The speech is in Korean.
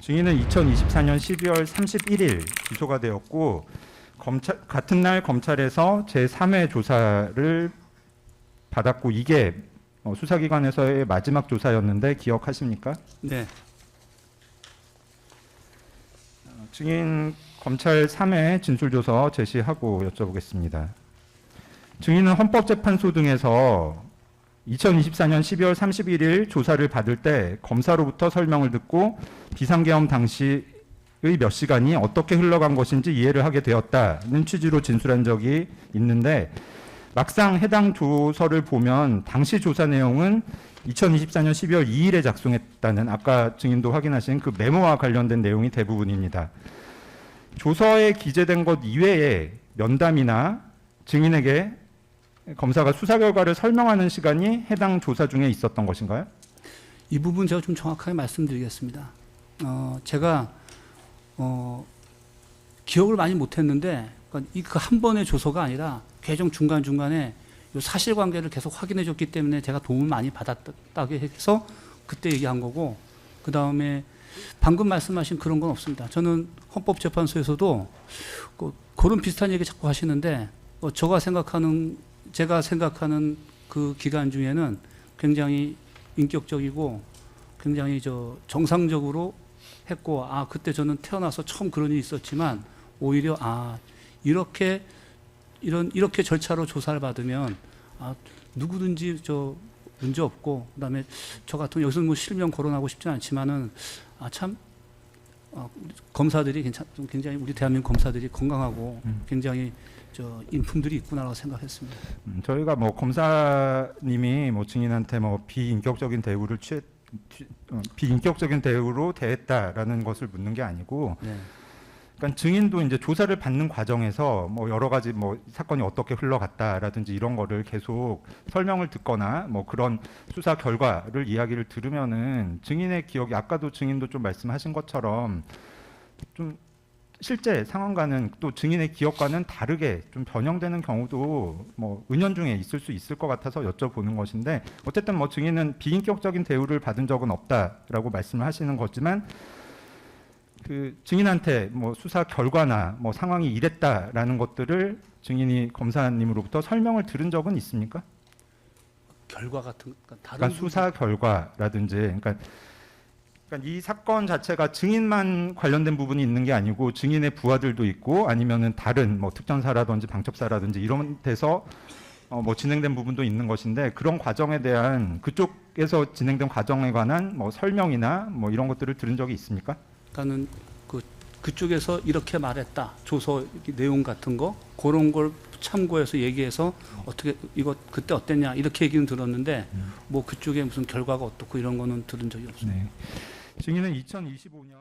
증인은 2024년 12월 31일 기소가 되었고 같은 날 검찰에서 제3회 조사를 받았고 이게 수사기관에서의 마지막 조사였는데 기억하십니까? 네. 증인 검찰 3회 진술조서 제시하고 여쭤보겠습니다. 증인은 헌법재판소 등에서 2024년 12월 31일 조사를 받을 때 검사로부터 설명을 듣고 비상계엄 당시의 몇 시간이 어떻게 흘러간 것인지 이해를 하게 되었다는 취지로 진술한 적이 있는데 막상 해당 조서를 보면 당시 조사 내용은 2024년 12월 2일에 작성했다는 아까 증인도 확인하신 그 메모와 관련된 내용이 대부분입니다. 조서에 기재된 것 이외에 면담이나 증인에게 검사가 수사 결과를 설명하는 시간이 해당 조사 중에 있었던 것인가요? 이 부분 제가 좀 정확하게 말씀드리겠습니다. 제가 기억을 많이 못했는데 그 한 번의 조서가 아니라 개정 중간중간에 이 사실관계를 계속 확인해 줬기 때문에 제가 도움을 많이 받았다고 해서 그때 얘기한 거고, 그 다음에 방금 말씀하신 그런 건 없습니다. 저는 헌법재판소에서도 그런 비슷한 얘기 자꾸 하시는데 제가 생각하는 그 기간 중에는 굉장히 인격적이고 굉장히 정상적으로 했고, 그때 저는 태어나서 처음 그런 일이 있었지만 오히려 이렇게 절차로 조사를 받으면 누구든지 문제 없고, 그다음에 저 같은 여기서 뭐 실명 거론하고 싶지는 않지만은 참 검사들이 굉장히 우리 대한민국 검사들이 건강하고 굉장히 인품들이 있구나라고 생각했습니다. 저희가 검사님이 증인한테 비인격적인 대우로 대했다라는 것을 묻는 게 아니고, 네. 그러니까 증인도 이제 조사를 받는 과정에서 여러 가지 사건이 어떻게 흘러갔다라든지 이런 거를 계속 설명을 듣거나 그런 수사 결과를 이야기를 들으면은 증인의 기억이 아까도 증인도 좀 말씀하신 것처럼 좀 실제 상황과는 또 증인의 기억과는 다르게 좀 변형되는 경우도 은연중에 있을 수 있을 것 같아서 여쭤보는 것인데, 어쨌든 증인은 비인격적인 대우를 받은 적은 없다라고 말씀을 하시는 거지만 그 증인한테 수사 결과나 상황이 이랬다라는 것들을 증인이 검사님으로부터 설명을 들은 적은 있습니까? 결과 같은 다른 그러니까 수사 결과라든지 그러니까 이 사건 자체가 증인만 관련된 부분이 있는 게 아니고 증인의 부하들도 있고 아니면은 다른 특전사라든지 방첩사라든지 이런 데서 진행된 부분도 있는 것인데, 그런 과정에 대한 그쪽에서 진행된 과정에 관한 설명이나 이런 것들을 들은 적이 있습니까? 그러니까는 그쪽에서 이렇게 말했다, 조서 내용 같은 거 그런 걸 참고해서 얘기해서 어떻게 이거 그때 어땠냐 이렇게 얘기는 들었는데 그쪽에 무슨 결과가 어떻고 이런 거는 들은 적이 없습니다. 네. 증인은 2025년